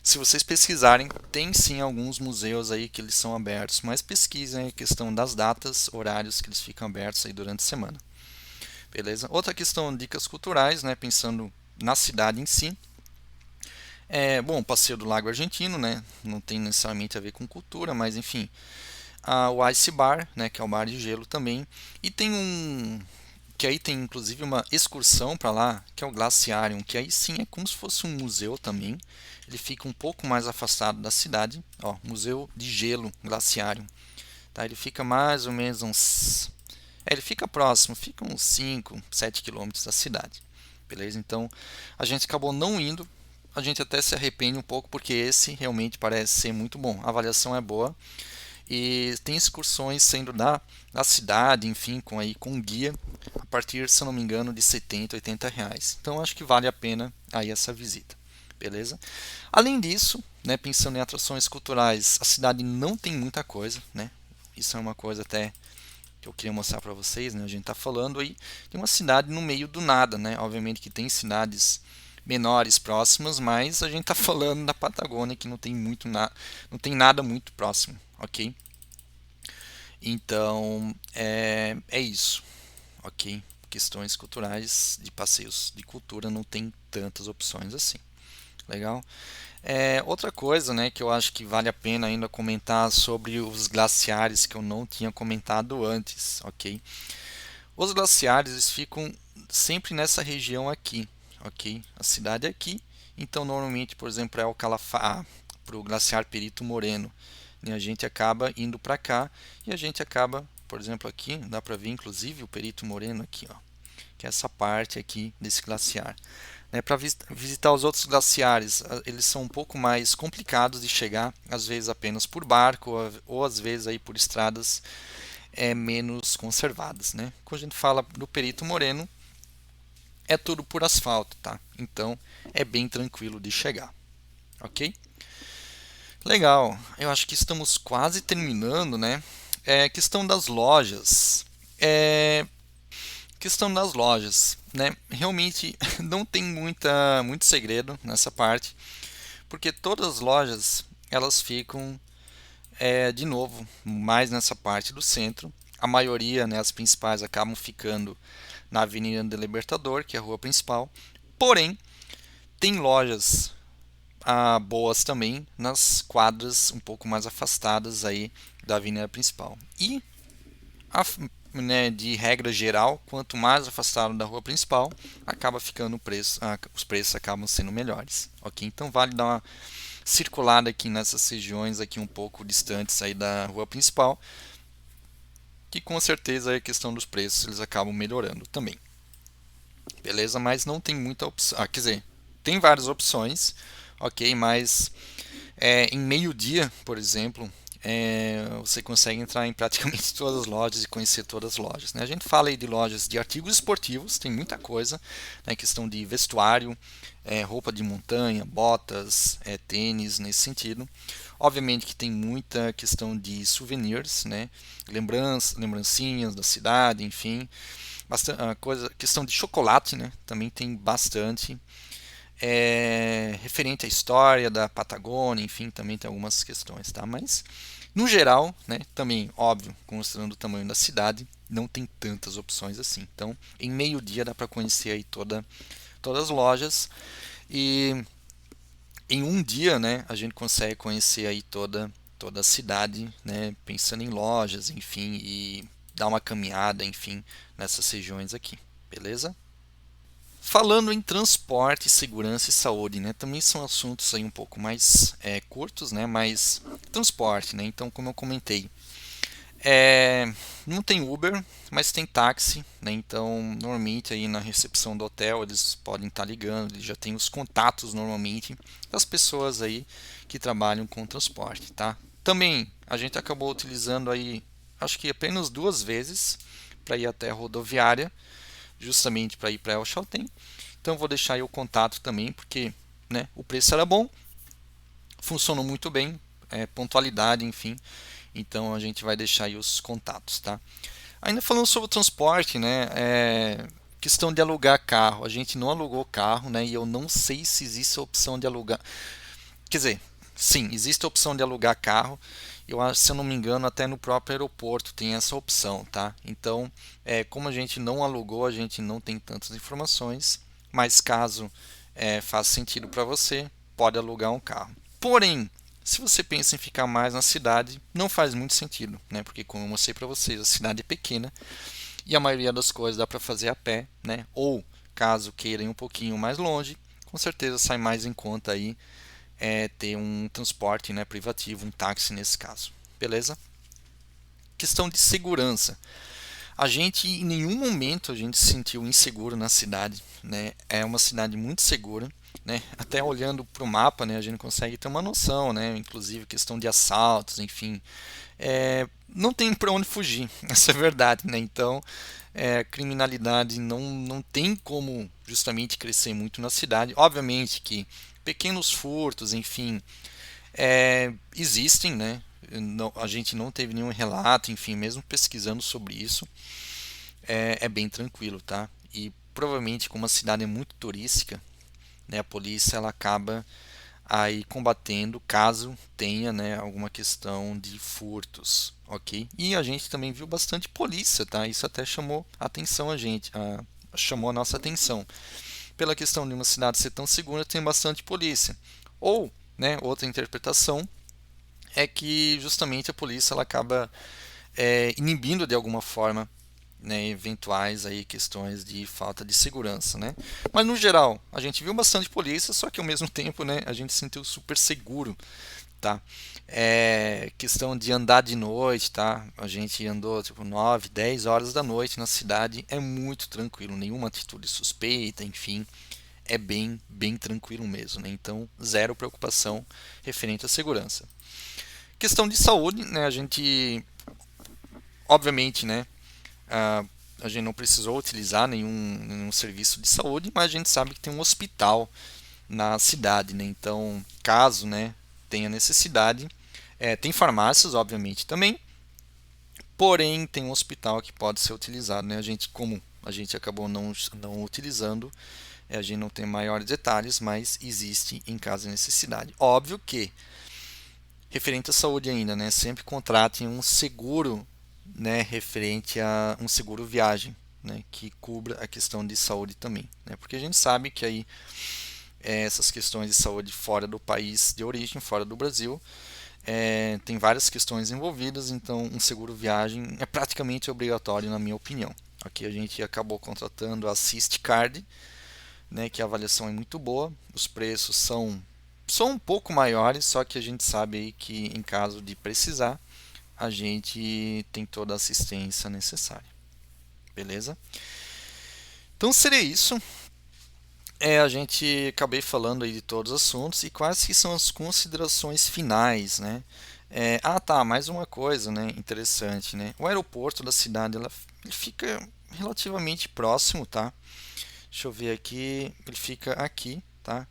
se vocês pesquisarem, tem sim alguns museus aí que eles são abertos, mas pesquisem a questão das datas, horários que eles ficam abertos aí durante a semana. Beleza? Outra questão, dicas culturais, né? Pensando na cidade em si. Bom, Passeio do Lago Argentino, né? Não tem necessariamente a ver com cultura, mas enfim. O Ice Bar, né? Que é o bar de gelo também. E tem que aí tem inclusive uma excursão para lá, que é o Glaciarium, que aí sim é como se fosse um museu também. Ele fica um pouco mais afastado da cidade. Ó, Museu de Gelo Glaciarium. Tá? Ele fica mais ou menos uns. Ele fica próximo, fica uns 5, 7 quilômetros da cidade. Beleza? Então a gente acabou não indo. A gente até se arrepende um pouco porque esse realmente parece ser muito bom. A avaliação é boa e tem excursões sendo da cidade, enfim, com guia a partir, se eu não me engano, de 70, 80 reais. Então acho que vale a pena aí essa visita. Beleza? Além disso, né, pensando em atrações culturais, a cidade não tem muita coisa, né? Isso é uma coisa até que eu queria mostrar para vocês, né? A gente está falando aí de uma cidade no meio do nada, né? Obviamente que tem cidades menores próximas, mas a gente está falando da Patagônia que não tem não tem nada muito próximo, ok? Então é isso, ok? Questões culturais de passeios de cultura não tem tantas opções assim. Legal? Outra coisa, né, que eu acho que vale a pena ainda comentar sobre os glaciares que eu não tinha comentado antes, ok? Os glaciares eles ficam sempre nessa região aqui, ok? A cidade é aqui, então normalmente, por exemplo, é o Calafá, para o glaciar Perito Moreno, né? A gente acaba indo para cá e a gente acaba, por exemplo, aqui dá para ver inclusive o Perito Moreno aqui, ó, que é essa parte aqui desse glaciar. né, para visitar os outros glaciares, eles são um pouco mais complicados de chegar, às vezes apenas por barco ou às vezes aí por estradas menos conservadas, né? Quando a gente fala do Perito Moreno, é tudo por asfalto, tá? Então é bem tranquilo de chegar, ok? Legal, eu acho que estamos quase terminando, né? Questão das lojas. É, questão das lojas, né? Realmente não tem muito segredo nessa parte, porque todas as lojas elas ficam de novo mais nessa parte do centro. A maioria, né, as principais, acabam ficando na Avenida do Libertador, que é a rua principal. Porém, tem lojas boas também nas quadras um pouco mais afastadas aí da avenida principal. E a, né, de regra geral, quanto mais afastado da rua principal, acaba ficando o preço, os preços acabam sendo melhores, ok? Então vale dar uma circulada aqui nessas regiões aqui um pouco distantes aí da rua principal, que com certeza a questão dos preços eles acabam melhorando também, beleza? Mas não tem muita opção, quer dizer, tem várias opções, ok? Mas em meio-dia, por exemplo, você consegue entrar em praticamente todas as lojas e conhecer todas as lojas, né? A gente fala aí de lojas de artigos esportivos, tem muita coisa, né? Questão de vestuário, roupa de montanha, botas, tênis, nesse sentido. Obviamente que tem muita questão de souvenirs, né? Lembrancinhas da cidade, enfim. Bastante, questão de chocolate, né? Também tem bastante. Referente à história da Patagônia, enfim, também tem algumas questões, tá? Mas no geral, né, também óbvio, considerando o tamanho da cidade, não tem tantas opções assim. Então, em meio-dia dá para conhecer aí todas as lojas e em um dia, né, a gente consegue conhecer aí toda a cidade, né, pensando em lojas, enfim, e dar uma caminhada, enfim, nessas regiões aqui, beleza? Falando em transporte, segurança e saúde, né, também são assuntos aí um pouco mais curtos, né, mas transporte, né, então como eu comentei, não tem Uber, mas tem táxi, né, então normalmente aí na recepção do hotel eles podem estar ligando, eles já têm os contatos normalmente das pessoas aí que trabalham com transporte, tá? Também a gente acabou utilizando aí, acho que apenas duas vezes para ir até a rodoviária, justamente para ir para El Chaltén. Então vou deixar aí o contato também, porque né, o preço era bom, funcionou muito bem, pontualidade, enfim. Então a gente vai deixar aí os contatos, tá? Ainda falando sobre o transporte, né? Questão de alugar carro. A gente não alugou carro, né? E eu não sei se existe a opção de alugar. Quer dizer, sim, existe a opção de alugar carro. Eu acho, se eu não me engano, até no próprio aeroporto tem essa opção, tá? Então, como a gente não alugou, a gente não tem tantas informações. Mas caso faça sentido para você, pode alugar um carro. Porém, se você pensa em ficar mais na cidade, não faz muito sentido, né? Porque como eu mostrei para vocês, a cidade é pequena e a maioria das coisas dá para fazer a pé, né? Ou caso queira ir um pouquinho mais longe, com certeza sai mais em conta aí ter um transporte, né, privativo, um táxi nesse caso, beleza? Questão de segurança. A gente em nenhum momento a gente se sentiu inseguro na cidade, né? É uma cidade muito segura, né? Até olhando para o mapa, né, a gente consegue ter uma noção, né? Inclusive questão de assaltos, enfim, não tem para onde fugir, essa é a verdade, né? Então, criminalidade não tem como justamente crescer muito na cidade. Obviamente que pequenos furtos, enfim, existem, né? Não, a gente não teve nenhum relato, enfim, mesmo pesquisando sobre isso, é bem tranquilo, tá? E provavelmente como a cidade é muito turística, né, a polícia ela acaba aí combatendo caso tenha, né, alguma questão de furtos, ok? E a gente também viu bastante polícia, tá? Isso até chamou a atenção chamou a nossa atenção. Pela questão de uma cidade ser tão segura, tem bastante polícia. Ou, né, outra interpretação é que justamente a polícia ela acaba inibindo de alguma forma, né, eventuais aí questões de falta de segurança, né? Mas no geral, a gente viu bastante polícia, só que ao mesmo tempo, né, a gente se sentiu super seguro, tá? Questão de andar de noite, tá? A gente andou tipo 9, 10 horas da noite na cidade, é muito tranquilo, nenhuma atitude suspeita, enfim, é bem tranquilo mesmo, né? Então, zero preocupação referente à segurança. Questão de saúde, né? A gente, obviamente, né? A, a gente não precisou utilizar nenhum serviço de saúde, mas a gente sabe que tem um hospital na cidade, né? Então, caso, né, tenha necessidade, tem farmácias, obviamente, também, porém tem um hospital que pode ser utilizado, né? A gente, como a gente acabou não utilizando, a gente não tem maiores detalhes, mas existe em caso de necessidade. Óbvio que, referente à saúde ainda, né, sempre contratem um seguro, né, referente a um seguro viagem, né, que cubra a questão de saúde também, né? Porque a gente sabe que aí essas questões de saúde fora do país de origem, fora do Brasil, tem várias questões envolvidas, então um seguro viagem é praticamente obrigatório na minha opinião. Aqui a gente acabou contratando a Assist Card, né, que a avaliação é muito boa, os preços são um pouco maiores, só que a gente sabe aí que em caso de precisar, a gente tem toda a assistência necessária. Beleza? Então seria isso. A gente acabei falando aí de todos os assuntos e quais que são as considerações finais, né? Tá, mais uma coisa, né, interessante, né? O aeroporto da cidade, ele fica relativamente próximo, tá? Deixa eu ver aqui, ele fica aqui, tá?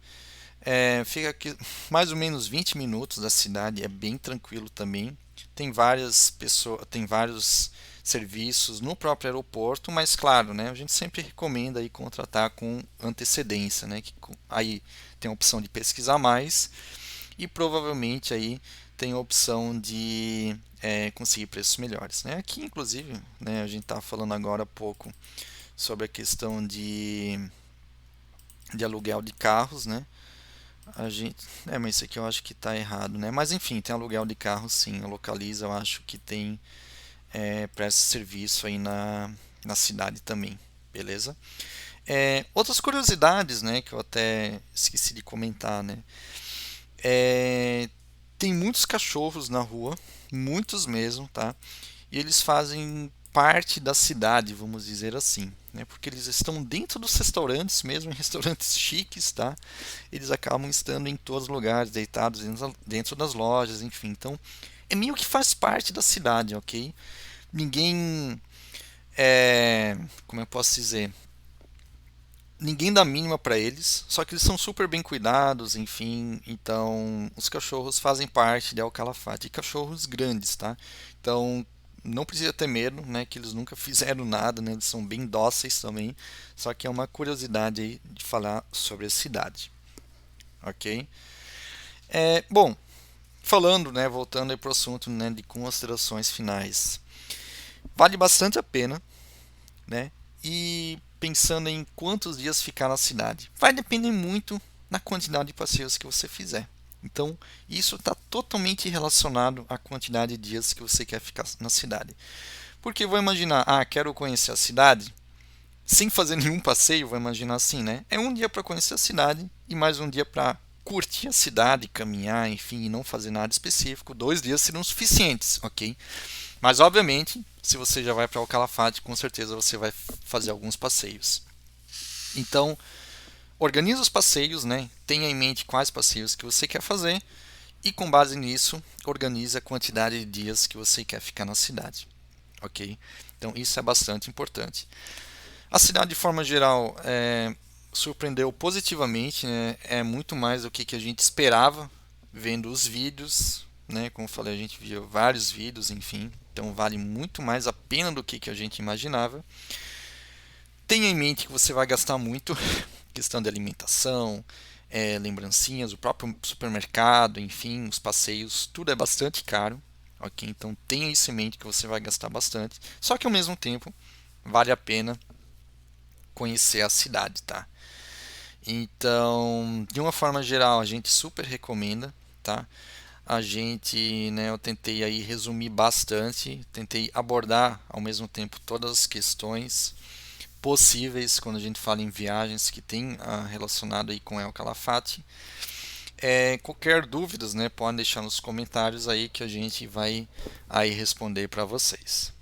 Fica aqui mais ou menos 20 minutos da cidade, é bem tranquilo também. Tem várias pessoas, tem vários serviços no próprio aeroporto, mas claro, né, a gente sempre recomenda aí contratar com antecedência, né, que aí tem a opção de pesquisar mais e provavelmente aí tem a opção de conseguir preços melhores, né? Aqui, inclusive, né, a gente está falando agora há pouco sobre a questão de aluguel de carros, né? A gente, mas isso aqui eu acho que está errado, né? Mas enfim, tem aluguel de carro, sim. A Localiza, eu acho que tem presta serviço aí na cidade também, beleza? Outras curiosidades, né, que eu até esqueci de comentar, né? Tem muitos cachorros na rua, muitos mesmo, tá? E eles fazem parte da cidade, vamos dizer assim, né? Porque eles estão dentro dos restaurantes, mesmo em restaurantes chiques, tá? Eles acabam estando em todos os lugares, deitados dentro das lojas, enfim. Então, é meio que faz parte da cidade, ok? Ninguém, como eu posso dizer, ninguém dá mínima para eles, só que eles são super bem cuidados, enfim. Então, os cachorros fazem parte de El Calafate, e cachorros grandes, tá? Então, não precisa ter medo, né, que eles nunca fizeram nada, né? Eles são bem dóceis também. Só que é uma curiosidade aí de falar sobre a cidade, ok? Bom, falando, né, voltando para o assunto, né, de considerações finais, vale bastante a pena, né? E pensando em quantos dias ficar na cidade, vai depender muito na quantidade de passeios que você fizer. Então, isso está totalmente relacionado à quantidade de dias que você quer ficar na cidade. Porque vou imaginar, quero conhecer a cidade sem fazer nenhum passeio, vou imaginar assim, né? É um dia para conhecer a cidade e mais um dia para curtir a cidade, caminhar, enfim, e não fazer nada específico. 2 dias serão suficientes, ok? Mas obviamente, se você já vai para o Calafate, com certeza você vai fazer alguns passeios. Então, organize os passeios, né? Tenha em mente quais passeios que você quer fazer e com base nisso, organize a quantidade de dias que você quer ficar na cidade, ok? Então, isso é bastante importante. A cidade, de forma geral, surpreendeu positivamente, né? É muito mais do que a gente esperava vendo os vídeos, né? Como eu falei, a gente viu vários vídeos, enfim, então vale muito mais a pena do que a gente imaginava. Tenha em mente que você vai gastar muito, questão de alimentação, lembrancinhas, o próprio supermercado, enfim, os passeios, tudo é bastante caro, ok? Então tenha isso em mente que você vai gastar bastante, só que ao mesmo tempo vale a pena conhecer a cidade, tá? Então, de uma forma geral, a gente super recomenda, tá? A gente, né, eu tentei aí resumir bastante, tentei abordar ao mesmo tempo todas as questões possíveis quando a gente fala em viagens que tem relacionado aí com El Calafate. Qualquer dúvidas, né, podem deixar nos comentários aí que a gente vai aí responder para vocês.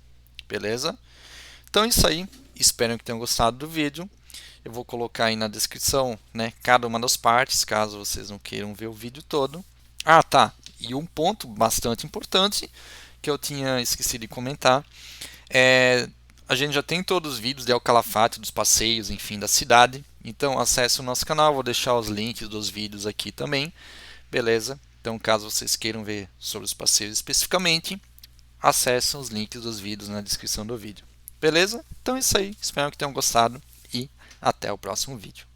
Beleza? Então é isso aí. Espero que tenham gostado do vídeo. Eu vou colocar aí na descrição, né, cada uma das partes, caso vocês não queiram ver o vídeo todo. Ah, tá. E um ponto bastante importante que eu tinha esquecido de comentar é a gente já tem todos os vídeos de El Calafate, dos passeios, enfim, da cidade. Então acesse o nosso canal, vou deixar os links dos vídeos aqui também, beleza? Então caso vocês queiram ver sobre os passeios especificamente, acessem os links dos vídeos na descrição do vídeo. Beleza? Então é isso aí, espero que tenham gostado e até o próximo vídeo.